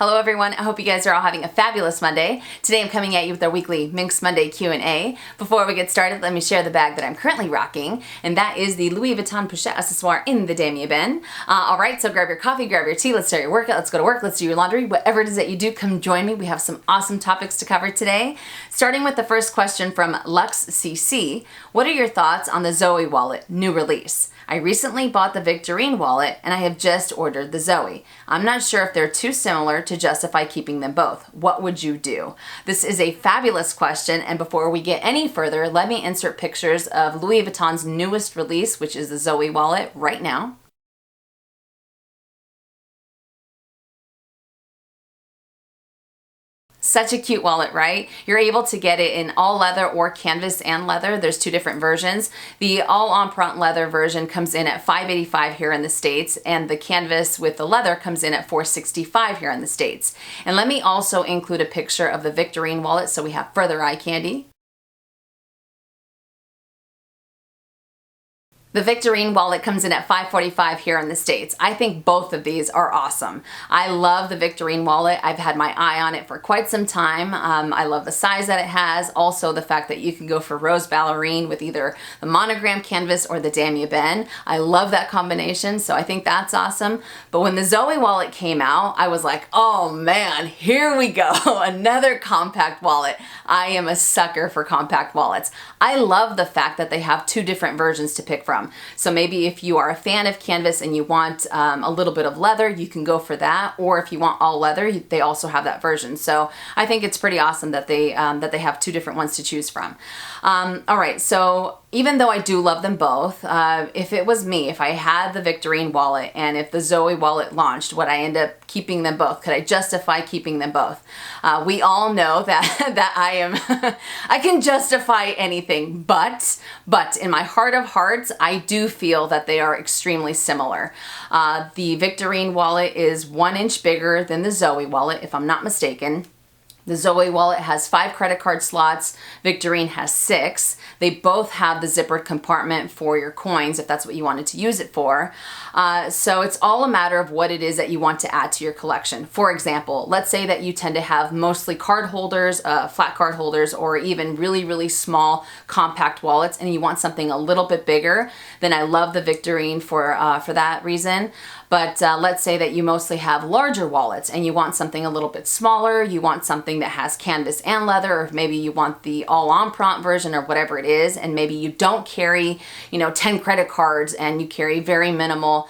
Hello everyone, I hope you guys are all having a fabulous Monday. Today I'm coming at you with our weekly Minks Monday Q&A. Before we get started, let me share the bag that I'm currently rocking, and that is the Louis Vuitton Pochette Accessoire in the Damier Ebene. Alright, so grab your coffee, grab your tea, let's start your workout, let's go to work, let's do your laundry, whatever it is that you do, come join me. We have some awesome topics to cover today. Starting with the first question from Lux CC, what are your thoughts on the Zoe Wallet new release? I recently bought the Victorine Wallet and I have just ordered the Zoe. I'm not sure if they're too similar to justify keeping them both. What would you do? This is a fabulous question, and before we get any further, let me insert pictures of Louis Vuitton's newest release, which is the Zoe Wallet, right now. Such a cute wallet, right? You're able to get it in all leather or canvas and leather. There's two different versions. The all empreinte leather version comes in at $585 here in the States, and the canvas with the leather comes in at $465 here in the States. And let me also include a picture of the Victorine wallet so we have further eye candy. The Victorine Wallet comes in at $545 here in the States. I think both of these are awesome. I love the Victorine Wallet. I've had my eye on it for quite some time. I love the size that it has. Also the fact that you can go for rose ballerine with either the monogram canvas or the Damier Ebene. I love that combination, so I think that's awesome. But when the Zoe Wallet came out, I was like, oh man, here we go. Another compact wallet. I am a sucker for compact wallets. I love the fact that they have two different versions to pick from. So maybe if you are a fan of canvas and you want a little bit of leather, you can go for that. Or if you want all leather, they also have that version. So I think it's pretty awesome that they have two different ones to choose from. All right, so even though I do love them both, if it was me, if I had the Victorine Wallet and if the Zoe Wallet launched, would I end up keeping them both? Could I justify keeping them both? We all know that I am, I can justify anything, but in my heart of hearts, I do feel that they are extremely similar. The Victorine Wallet is 1 inch bigger than the Zoe Wallet, if I'm not mistaken. The Zoe Wallet has 5 credit card slots. Victorine has 6. They both have the zippered compartment for your coins if that's what you wanted to use it for. So it's all a matter of what it is that you want to add to your collection. For example, let's say that you tend to have mostly card holders, flat card holders, or even really, really small compact wallets, and you want something a little bit bigger. Then I love the Victorine for that reason. But let's say that you mostly have larger wallets and you want something a little bit smaller, you want something that has canvas and leather, or maybe you want the all empreinte version or whatever it is, and maybe you don't carry, 10 credit cards and you carry very minimal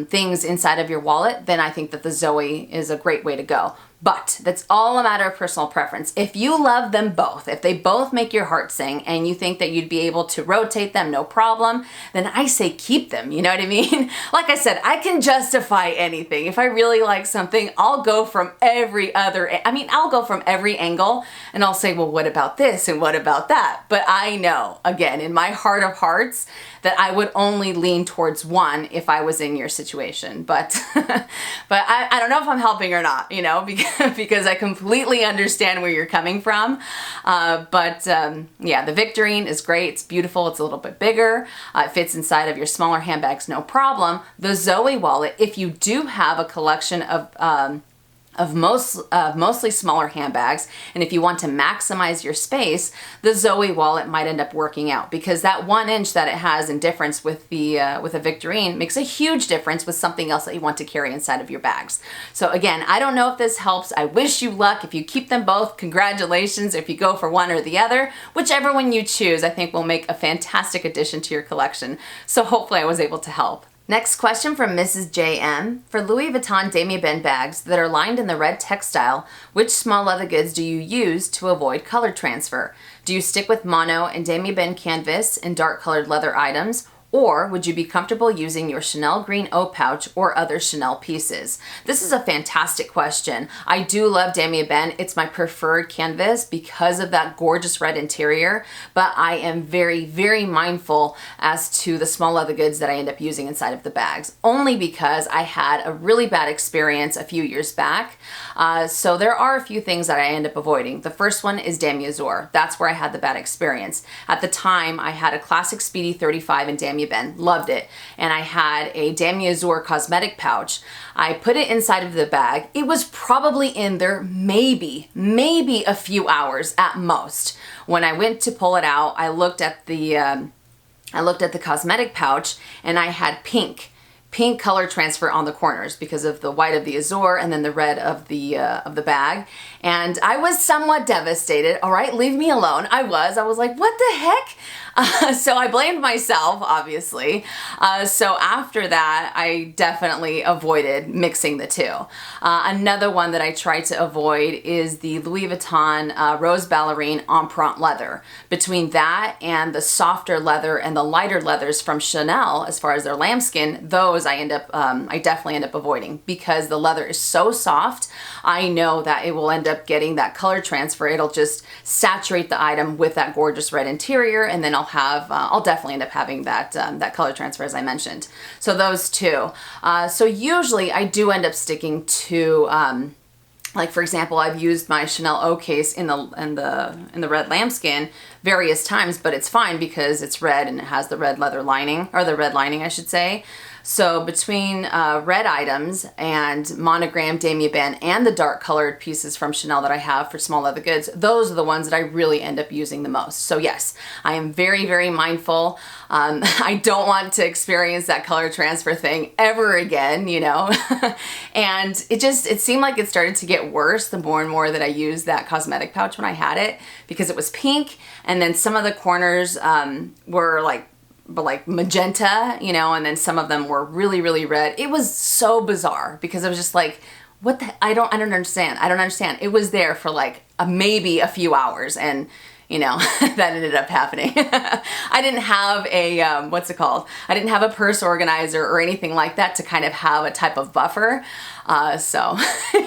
things inside of your wallet, then I think that the Zoe is a great way to go. But that's all a matter of personal preference. If you love them both, if they both make your heart sing and you think that you'd be able to rotate them, no problem, then I say keep them, you know what I mean? Like I said, I can justify anything. If I really like something, I'll go from every angle and I'll say, well, what about this and what about that? But I know, again, in my heart of hearts, that I would only lean towards one if I was in your situation. But I don't know if I'm helping or not, because I completely understand where you're coming from. Yeah, the Victorine is great. It's beautiful. It's a little bit bigger. It fits inside of your smaller handbags, no problem. The Zoe Wallet, if you do have a collection of mostly smaller handbags, and if you want to maximize your space, the Zoe Wallet might end up working out, because that 1 inch that it has in difference with a Victorine makes a huge difference with something else that you want to carry inside of your bags. So again, I don't know if this helps. I wish you luck. If you keep them both, congratulations. If you go for one or the other, whichever one you choose, I think will make a fantastic addition to your collection. So hopefully I was able to help. Next question from Mrs. JM. For Louis Vuitton Damier Ebene bags that are lined in the red textile, which small leather goods do you use to avoid color transfer? Do you stick with mono and Damier Ebene canvas and dark colored leather items? Or would you be comfortable using your Chanel green O pouch or other Chanel pieces? This is a fantastic question. I do love Damier Ebene. It's my preferred canvas because of that gorgeous red interior, but I am very, very mindful as to the small leather goods that I end up using inside of the bags, only because I had a really bad experience a few years back. So there are a few things that I end up avoiding. The first one is Damier. That's where I had the bad experience. At the time, I had a classic Speedy 35 in Damier Ben. Loved it. And I had a Damier cosmetic pouch. I put it inside of the bag. It was probably in there maybe a few hours at most. When I went to pull it out, I looked at the cosmetic pouch, and I had pink color transfer on the corners because of the white of the azure and then the red of the bag. And I was somewhat devastated. All right, leave me alone. I was like, what the heck? So I blamed myself, obviously. So after that, I definitely avoided mixing the two. Another one that I try to avoid is the Louis Vuitton Rose Ballerine Empreinte leather. Between that and the softer leather and the lighter leathers from Chanel, as far as their lambskin, those I definitely end up avoiding because the leather is so soft. I know that it will end up getting that color transfer. It'll just saturate the item with that gorgeous red interior, and then I'll definitely end up having that color transfer, as I mentioned. So those two. So usually I do end up sticking to, like for example, I've used my Chanel O case in the red lambskin various times, but it's fine because it's red and it has the red leather lining, or the red lining, I should say. So between red items and monogram Damier and the dark colored pieces from Chanel that I have for small leather goods, those are the ones that I really end up using the most. So yes, I am very, very mindful. I don't want to experience that color transfer thing ever again, you know. And it seemed like it started to get worse the more and more that I used that cosmetic pouch when I had it, because it was pink, and then some of the corners were like magenta, you know, and then some of them were really, really red. It was so bizarre because I was just like, what the, I don't understand. I don't understand. It was there for like maybe a few hours, and you know, that ended up happening. I didn't have a, what's it called? I didn't have a purse organizer or anything like that to kind of have a type of buffer. So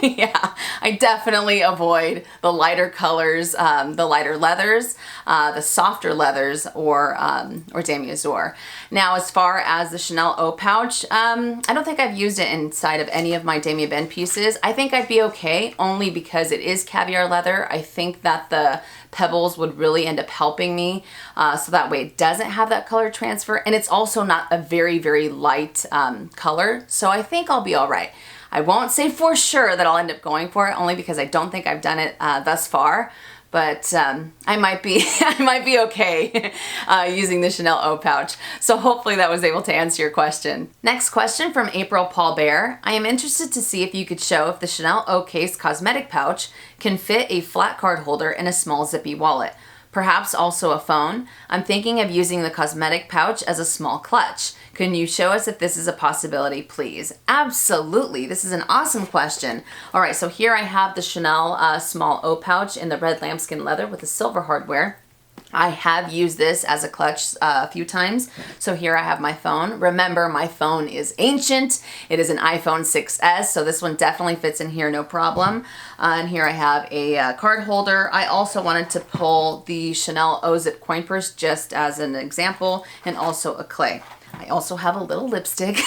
yeah, I definitely avoid the lighter colors, the lighter leathers, the softer leathers, or Damier Azur. Now, as far as the Chanel O pouch, I don't think I've used it inside of any of my Damier Ben pieces. I think I'd be okay, only because it is caviar leather. I think that the pebbles would really end up helping me, so that way it doesn't have that color transfer, and it's also not a very, very light color, so I think I'll be all right. I won't say for sure that I'll end up going for it, only because I don't think I've done it thus far, but I might be okay using the Chanel O pouch. So hopefully that was able to answer your question. Next question from April Paul Bear. I am interested to see if you could show if the Chanel O case cosmetic pouch can fit a flat card holder and a small zippy wallet. Perhaps also a phone. I'm thinking of using the cosmetic pouch as a small clutch. Can you show us if this is a possibility, please? Absolutely. This is an awesome question. All right, so here I have the Chanel small O pouch in the red lambskin leather with the silver hardware. I have used this as a clutch a few times. So here I have my phone. Remember, my phone is ancient. It is an iPhone 6S, so this one definitely fits in here, no problem. And here I have a card holder. I also wanted to pull the Chanel O-Zip coin purse just as an example, and also a clay. I also have a little lipstick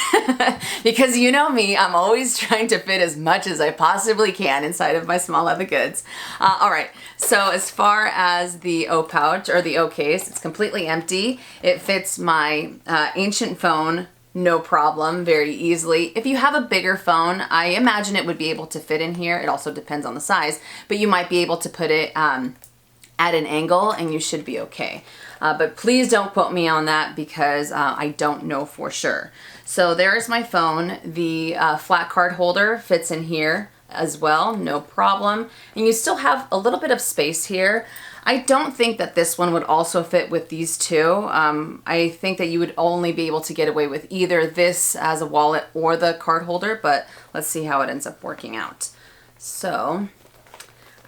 because you know me, I'm always trying to fit as much as I possibly can inside of my small leather goods. All right, so as far as the O pouch or the O case, it's completely empty. It fits my ancient phone, no problem, very easily. If you have a bigger phone, I imagine it would be able to fit in here. It also depends on the size, but you might be able to put it at an angle and you should be okay. But please don't quote me on that because I don't know for sure. So there's my phone. The flat card holder fits in here as well, no problem. And you still have a little bit of space here. I don't think that this one would also fit with these two. I think that you would only be able to get away with either this as a wallet or the card holder, but let's see how it ends up working out. So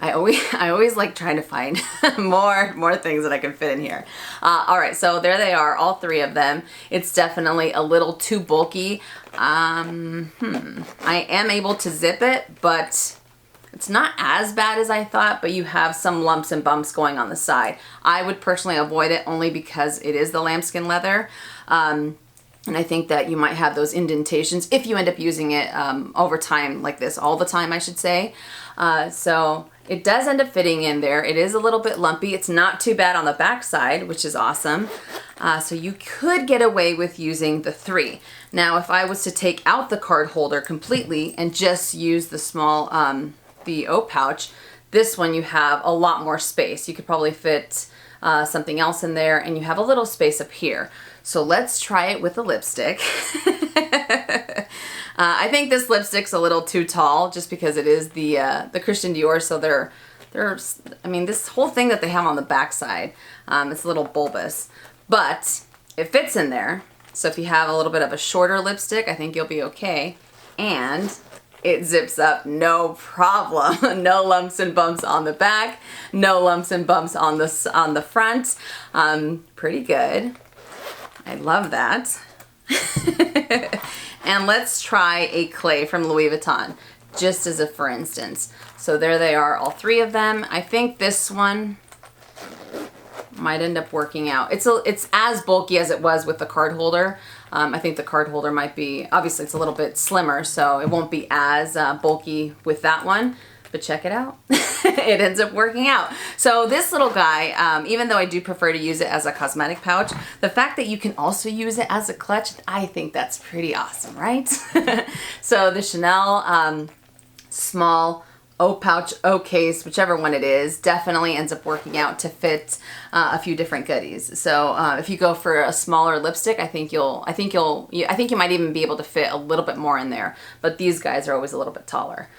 I always like trying to find more things that I can fit in here. All right, so there they are, all three of them. It's definitely a little too bulky. I am able to zip it, but it's not as bad as I thought, but you have some lumps and bumps going on the side. I would personally avoid it only because it is the lambskin leather. And I think that you might have those indentations if you end up using it over time like this, all the time, I should say. So It does end up fitting in there. It is a little bit lumpy. It's not too bad on the back side, which is awesome. So you could get away with using the 3. Now, if I was to take out the card holder completely and just use the small, the O pouch, this one you have a lot more space. You could probably fit something else in there, and you have a little space up here. So let's try it with a lipstick. I think this lipstick's a little too tall just because it is the Christian Dior, so I mean, this whole thing that they have on the back side, it's a little bulbous, but it fits in there. So if you have a little bit of a shorter lipstick, I think you'll be okay. And it zips up no problem. No lumps and bumps on the back, no lumps and bumps on the front. Pretty good. I love that. And let's try a clay from Louis Vuitton, just as a for instance. So there they are, all 3 of them. I think this one might end up working out. It's as bulky as it was with the card holder. I think the card holder might be, obviously it's a little bit slimmer, so it won't be as bulky with that one. But check it out. It ends up working out. So this little guy, even though I do prefer to use it as a cosmetic pouch, the fact that you can also use it as a clutch, I think that's pretty awesome, right? So the Chanel small O pouch, O case, whichever one it is, definitely ends up working out to fit a few different goodies. So if you go for a smaller lipstick, I think you might even be able to fit a little bit more in there. But these guys are always a little bit taller.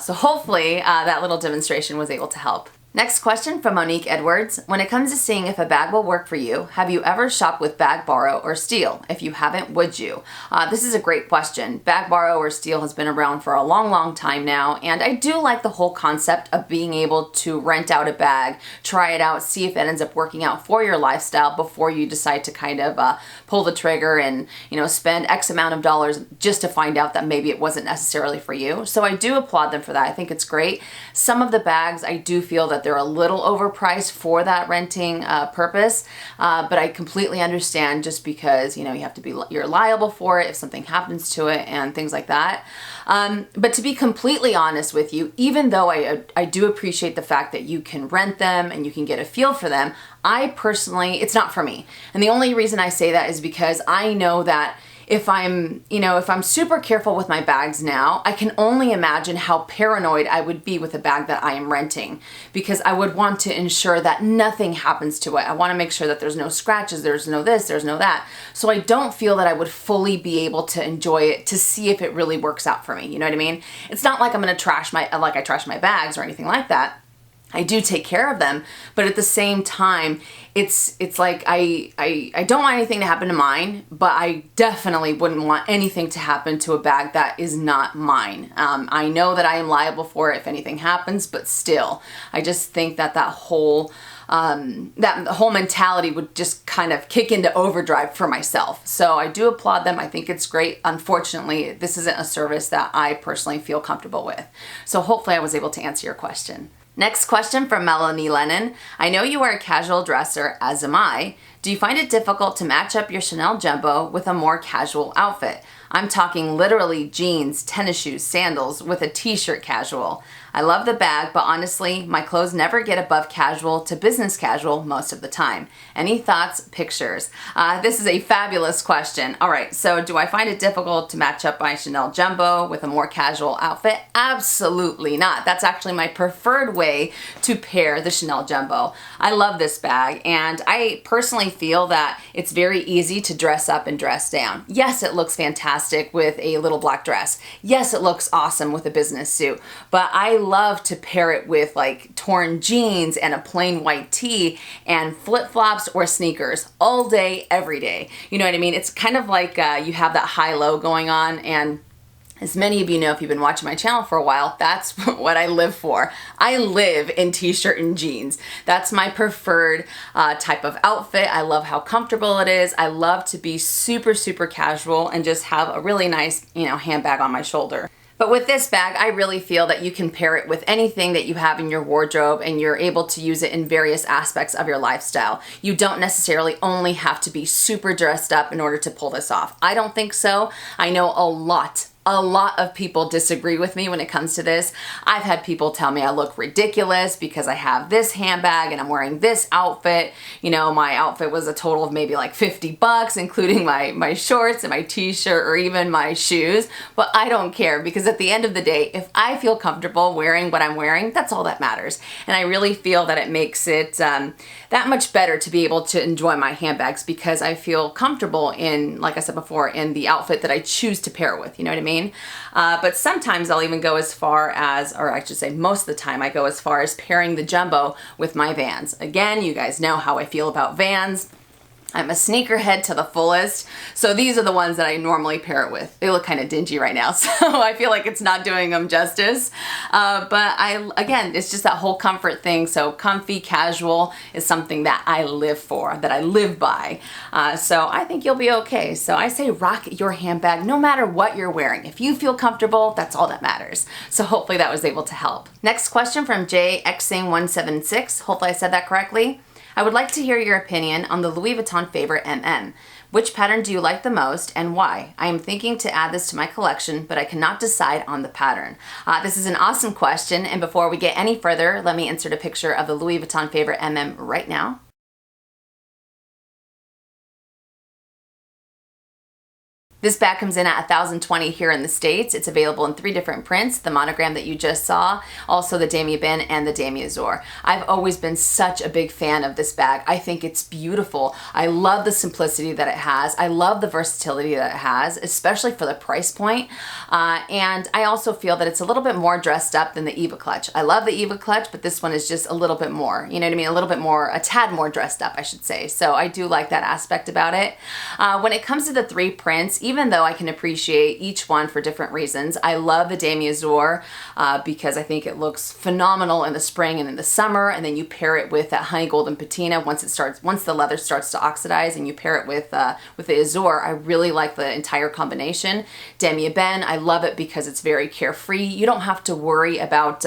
So hopefully that little demonstration was able to help. Next question from Monique Edwards. When it comes to seeing if a bag will work for you, have you ever shopped with bag borrow or steal? If you haven't, would you? This is a great question. Bag borrow or steal has been around for a long, long time now, and I do like the whole concept of being able to rent out a bag, try it out, see if it ends up working out for your lifestyle before you decide to kind of pull the trigger and, you know, spend X amount of dollars just to find out that maybe it wasn't necessarily for you. So I do applaud them for that. I think it's great. Some of the bags, I do feel that they're a little overpriced for that renting purpose, but I completely understand, just because, you know, you're liable for it if something happens to it and things like that. But to be completely honest with you, even though I do appreciate the fact that you can rent them and you can get a feel for them, I personally, it's not for me. And the only reason I say that is because I know that if I'm super careful with my bags now, I can only imagine how paranoid I would be with a bag that I am renting, because I would want to ensure that nothing happens to it. I want to make sure that there's no scratches, there's no this, there's no that. So I don't feel that I would fully be able to enjoy it to see if it really works out for me. You know what I mean? It's not like I'm going to trash my bags or anything like that. I do take care of them, but at the same time, it's like I don't want anything to happen to mine, but I definitely wouldn't want anything to happen to a bag that is not mine. I know that I am liable for it if anything happens, but still, I just think that whole mentality would just kind of kick into overdrive for myself. So I do applaud them. I think it's great. Unfortunately, this isn't a service that I personally feel comfortable with. So hopefully I was able to answer your question. Next question from Melanie Lennon. I know you are a casual dresser, as am I. Do you find it difficult to match up your Chanel Jumbo with a more casual outfit? I'm talking literally jeans, tennis shoes, sandals with a t-shirt casual. I love the bag, but honestly, my clothes never get above casual to business casual most of the time. Any thoughts, pictures? This is a fabulous question. All right, so do I find it difficult to match up my Chanel Jumbo with a more casual outfit? Absolutely not. That's actually my preferred way to pair the Chanel Jumbo. I love this bag, and I personally feel that it's very easy to dress up and dress down. Yes, it looks fantastic with a little black dress. Yes, it looks awesome with a business suit, but I love to pair it with like torn jeans and a plain white tee and flip-flops or sneakers all day, every day. You know what I mean? It's kind of like you have that high-low going on, and as many of you know, if you've been watching my channel for a while, that's what I live for. I live in t-shirt and jeans. That's my preferred type of outfit. I love how comfortable it is. I love to be super, super casual and just have a really nice, handbag on my shoulder. But with this bag, I really feel that you can pair it with anything that you have in your wardrobe, and you're able to use it in various aspects of your lifestyle. You don't necessarily only have to be super dressed up in order to pull this off. I don't think so. I know a lot a lot of people disagree with me when it comes to this. I've had people tell me I look ridiculous because I have this handbag and I'm wearing this outfit. You know, my outfit was a total of maybe like 50 bucks, including my shorts and my t-shirt or even my shoes. But I don't care, because at the end of the day, if I feel comfortable wearing what I'm wearing, that's all that matters. And I really feel that it makes it that much better to be able to enjoy my handbags, because I feel comfortable in, like I said before, in the outfit that I choose to pair with, you know what I mean? But sometimes I'll even go as far as, or I should say most of the time, I go as far as pairing the jumbo with my Vans. Again, you guys know how I feel about Vans. I'm a sneakerhead to the fullest, so these are the ones that I normally pair it with. They look kind of dingy right now, so I feel like it's not doing them justice. But again, it's just that whole comfort thing. So comfy, casual is something that I live for, that I live by. So I think you'll be okay. So I say rock your handbag no matter what you're wearing. If you feel comfortable, that's all that matters. So hopefully that was able to help. Next question from JXing176. Hopefully I said that correctly. I would like to hear your opinion on the Louis Vuitton Favorite MM. Which pattern do you like the most and why? I am thinking to add this to my collection, but I cannot decide on the pattern. This is an awesome question, and before we get any further, let me insert a picture of the Louis Vuitton Favorite MM right now. This bag comes in at $1,020 here in the States. It's available in 3 different prints, the monogram that you just saw, also the Damier Ebene and the Damier Azur. I've always been such a big fan of this bag. I think it's beautiful. I love the simplicity that it has. I love the versatility that it has, especially for the price point. And I also feel that it's a little bit more dressed up than the Eva clutch. I love the Eva clutch, but this one is just a little bit more, you know what I mean? A little bit more, a tad more dressed up, I should say. So I do like that aspect about it. When it comes to the 3 prints, even though I can appreciate each one for different reasons, I love the Damier Azur because I think it looks phenomenal in the spring and in the summer, and then you pair it with that honey golden patina once the leather starts to oxidize, and you pair it with the Azur. I really like the entire combination. Damier Ebene, I love it because it's very carefree. You don't have to worry about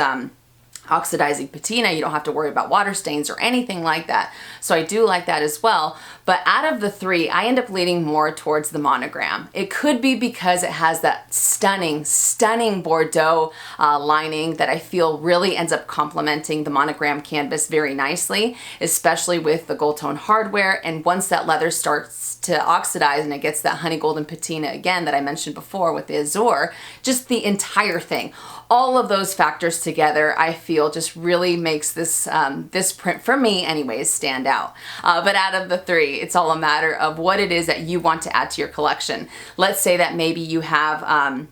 oxidizing patina. You don't have to worry about water stains or anything like that. So I do like that as well. But out of the 3, I end up leaning more towards the monogram. It could be because it has that stunning, stunning Bordeaux lining that I feel really ends up complementing the monogram canvas very nicely, especially with the gold tone hardware. And once that leather starts to oxidize and it gets that honey golden patina again that I mentioned before with the Azur, just the entire thing. All of those factors together, I feel, just really makes this this print, for me anyways, stand out. But out of the 3, it's all a matter of what it is that you want to add to your collection. Let's say that maybe you have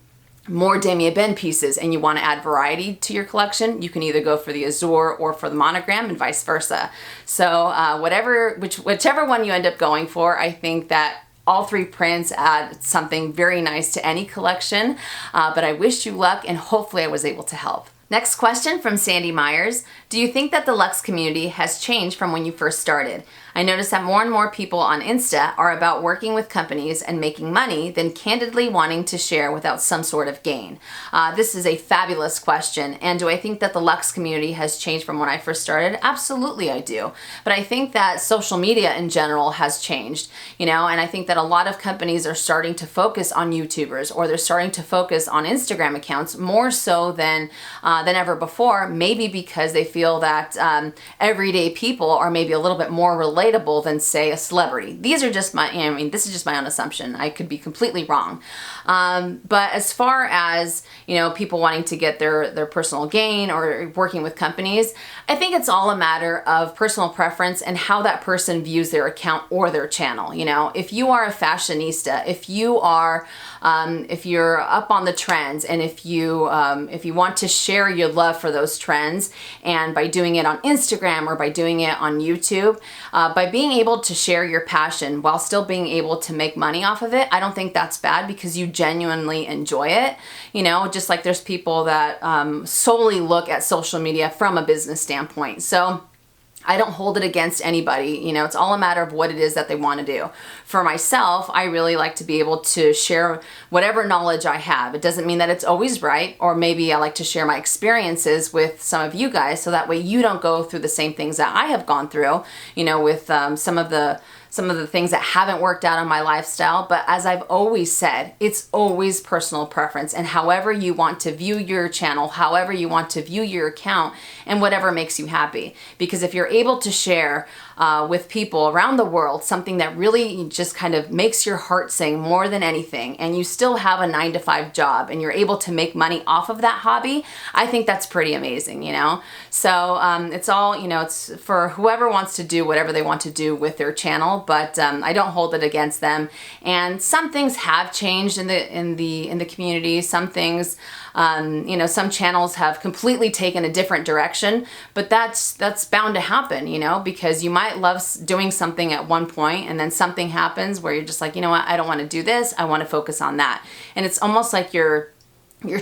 more Damier Ebene pieces and you want to add variety to your collection. You can either go for the Azur or for the monogram, and vice versa. So whichever one you end up going for, I think that all 3 prints add something very nice to any collection, but I wish you luck, and hopefully I was able to help. Next question from Sandy Myers. Do you think that the Luxe community has changed from when you first started? I notice that more and more people on Insta are about working with companies and making money than candidly wanting to share without some sort of gain. This is a fabulous question. And do I think that the Luxe community has changed from when I first started? Absolutely I do. But I think that social media in general has changed, you know, and I think that a lot of companies are starting to focus on YouTubers, or they're starting to focus on Instagram accounts more so than ever before, maybe because they feel that everyday people are maybe a little bit more relatable than, say, a celebrity. These are just my, I mean, this is just my own assumption. I could be completely wrong. But as far as, you know, people wanting to get their personal gain or working with companies, I think it's all a matter of personal preference and how that person views their account or their channel. You know, if you are a fashionista, if you are, if you're up on the trends, and if you want to share your love for those trends, and by doing it on Instagram or by doing it on YouTube, by being able to share your passion while still being able to make money off of it, I don't think that's bad because you genuinely enjoy it. You know, just like there's people that solely look at social media from a business standpoint. So I don't hold it against anybody. You know, it's all a matter of what it is that they want to do. For myself, I really like to be able to share whatever knowledge I have. It doesn't mean that it's always right, or maybe I like to share my experiences with some of you guys so that way you don't go through the same things that I have gone through, you know, with some of the some of the things that haven't worked out on my lifestyle. But as I've always said, it's always personal preference, and however you want to view your channel, however you want to view your account, and whatever makes you happy. Because if you're able to share with people around the world something that really just kind of makes your heart sing more than anything, and you still have a 9-to-5 job and you're able to make money off of that hobby, I think that's pretty amazing, you know? So it's all, you know, it's for whoever wants to do whatever they want to do with their channel, but I don't hold it against them. And some things have changed in the community. Some things, you know, some channels have completely taken a different direction, but that's bound to happen, you know, because you might love doing something at one point and then something happens where you're just like, you know what, I don't want to do this, I want to focus on that. And it's almost like your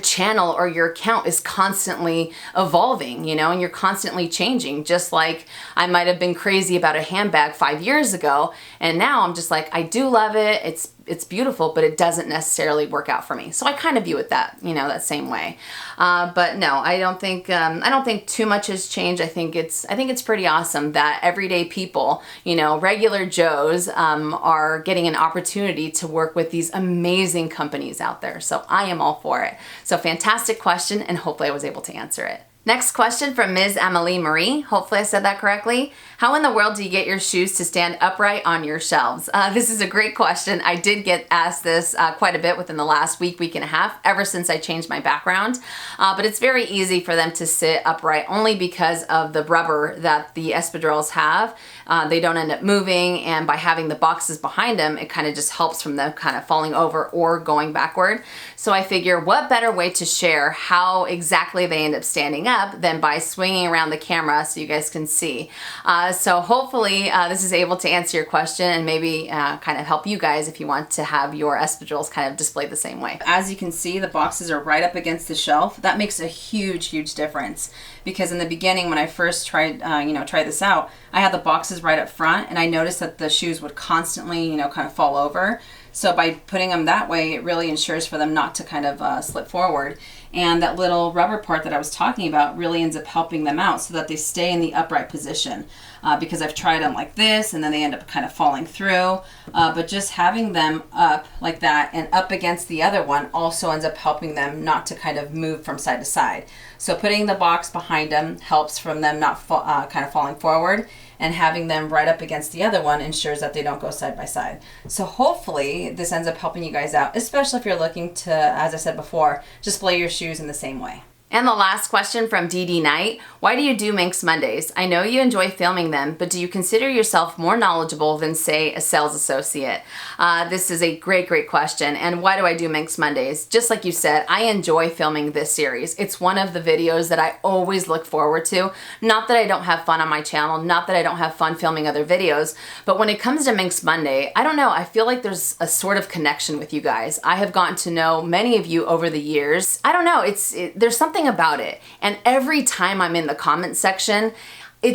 channel or your account is constantly evolving, you know, and you're constantly changing. Just like I might have been crazy about a handbag 5 years ago, and now I'm just like, I do love it, it's beautiful, but it doesn't necessarily work out for me. So I kind of view it that, you know, that same way. But no, I don't think too much has changed. I think it's pretty awesome that everyday people, you know, regular Joes, are getting an opportunity to work with these amazing companies out there. So I am all for it. So fantastic question, and hopefully I was able to answer it. Next question from Ms. Amelie Marie. Hopefully I said that correctly. How in the world do you get your shoes to stand upright on your shelves? This is a great question. I did get asked this quite a bit within the last week and a half, ever since I changed my background. But it's very easy for them to sit upright only because of the rubber that the espadrilles have. They don't end up moving, and by having the boxes behind them, it kind of just helps from them kind of falling over or going backward. So I figure, what better way to share how exactly they end up standing up than by swinging around the camera so you guys can see. So hopefully this is able to answer your question and maybe kind of help you guys if you want to have your espadrilles kind of displayed the same way. As you can see, the boxes are right up against the shelf. That makes a huge difference, because in the beginning when I first tried this out, I had the boxes right up front, and I noticed that the shoes would constantly, you know, kind of fall over. So by putting them that way, it really ensures for them not to kind of slip forward. And that little rubber part that I was talking about really ends up helping them out so that they stay in the upright position. Because I've tried them like this, and then they end up kind of falling through. But just having them up like that and up against the other one also ends up helping them not to kind of move from side to side. So putting the box behind them helps from them not kind of falling forward, and having them right up against the other one ensures that they don't go side by side. So hopefully this ends up helping you guys out, especially if you're looking to, as I said before, display your shoes in the same way. And the last question from DD Knight. Why do you do Minks Mondays? I know you enjoy filming them, but do you consider yourself more knowledgeable than, say, a sales associate? This is a great question. And why do I do Minks Mondays? Just like you said, I enjoy filming this series. It's one of the videos that I always look forward to. Not that I don't have fun on my channel, not that I don't have fun filming other videos, but when it comes to Minks Monday, I don't know, I feel like there's a sort of connection with you guys. I have gotten to know many of you over the years. I don't know, there's something about it, and every time I'm in the comment section, I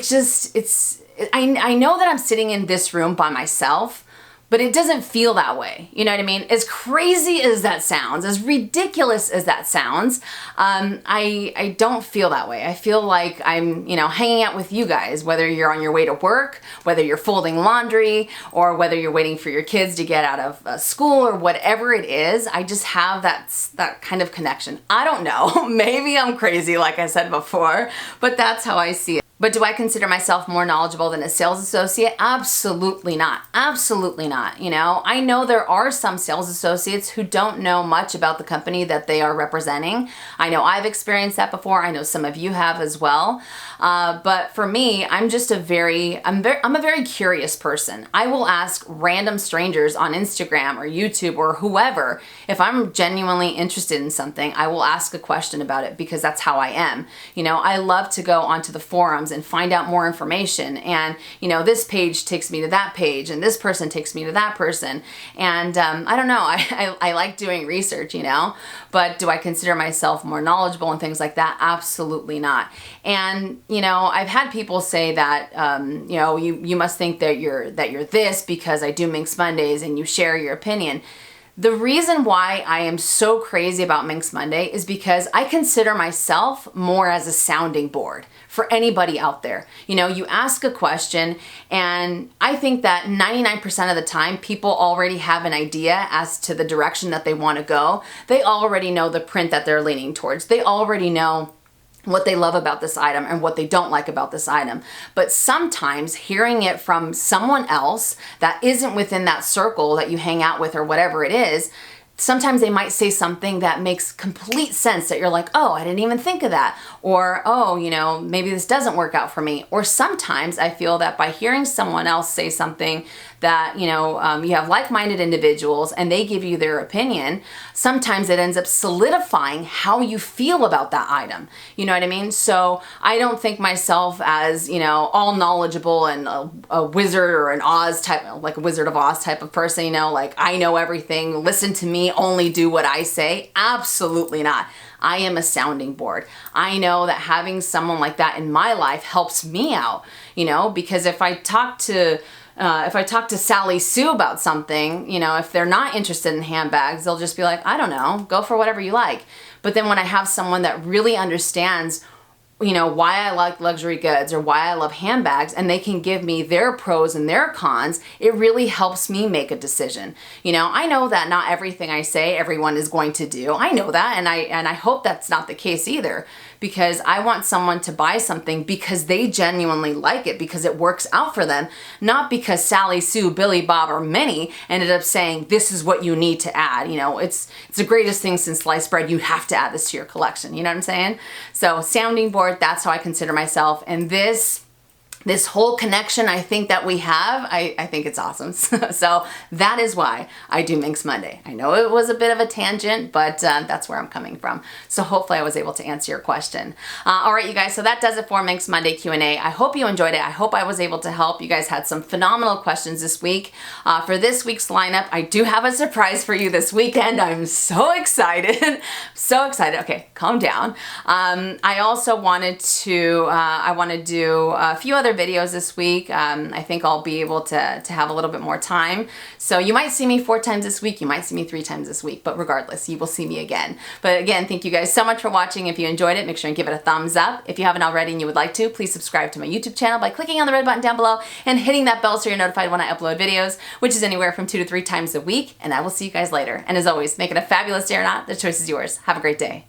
know that I'm sitting in this room by myself, but it doesn't feel that way. You know what I mean? As crazy as that sounds, as ridiculous as that sounds, I don't feel that way. I feel like I'm, you know, hanging out with you guys, whether you're on your way to work, whether you're folding laundry, or whether you're waiting for your kids to get out of school, or whatever it is. I just have that kind of connection. I don't know. Maybe I'm crazy, like I said before, but that's how I see it. But do I consider myself more knowledgeable than a sales associate? Absolutely not. Absolutely not. You know, I know there are some sales associates who don't know much about the company that they are representing. I know I've experienced that before. I know some of you have as well. But for me, I'm just I'm a very curious person. I will ask random strangers on Instagram or YouTube or whoever. If I'm genuinely interested in something, I will ask a question about it, because that's how I am. You know, I love to go onto the forums and find out more information, and you know, this page takes me to that page, and this person takes me to that person, and I don't know, I like doing research, you know, but do I consider myself more knowledgeable and things like that? Absolutely not. And you know, I've had people say that you know, you must think that you're this because I do Minks Mondays and you share your opinion. The reason why I am so crazy about Minks Monday is because I consider myself more as a sounding board for anybody out there. You know, you ask a question, and I think that 99% of the time people already have an idea as to the direction that they want to go. They already know the print that they're leaning towards. They already know what they love about this item and what they don't like about this item. But sometimes hearing it from someone else that isn't within that circle that you hang out with or whatever it is, sometimes they might say something that makes complete sense that you're like, oh, I didn't even think of that. Or, oh, you know, maybe this doesn't work out for me. Or sometimes I feel that by hearing someone else say something that, you know, you have like-minded individuals and they give you their opinion, sometimes it ends up solidifying how you feel about that item. You know what I mean? So I don't think myself as, you know, all knowledgeable and a wizard or an Oz type, like a Wizard of Oz type of person, you know, like I know everything, listen to me, only do what I say. Absolutely not. I am a sounding board. I know that having someone like that in my life helps me out, you know, because if I talk to Sally Sue about something, you know, if they're not interested in handbags, they'll just be like, I don't know, go for whatever you like. But then when I have someone that really understands, you know, why I like luxury goods or why I love handbags, and they can give me their pros and their cons, it really helps me make a decision. You know, I know that not everything I say everyone is going to do. I know that, and I hope that's not the case either, because I want someone to buy something because they genuinely like it, because it works out for them, not because Sally, Sue, Billy, Bob, or Minnie ended up saying, this is what you need to add. You know, it's the greatest thing since sliced bread. You have to add this to your collection. You know what I'm saying? So sounding board, that's how I consider myself. And this whole connection I think that we have, I think it's awesome. So that is why I do Minks Monday. I know it was a bit of a tangent, but that's where I'm coming from. So hopefully I was able to answer your question. All right, you guys, so that does it for Minks Monday Q&A. I hope you enjoyed it. I hope I was able to help. You guys had some phenomenal questions this week. For this week's lineup, I do have a surprise for you this weekend. I'm so excited. So excited. Okay, calm down. I also wanted to, I want to do a few other videos this week. I think I'll be able to have a little bit more time. So you might see me 4 times this week. You might see me 3 times this week, but regardless, you will see me again. But again, thank you guys so much for watching. If you enjoyed it, make sure and give it a thumbs up. If you haven't already and you would like to, please subscribe to my YouTube channel by clicking on the red button down below and hitting that bell so you're notified when I upload videos, which is anywhere from 2 to 3 times a week. And I will see you guys later. And as always, make it a fabulous day or not. The choice is yours. Have a great day.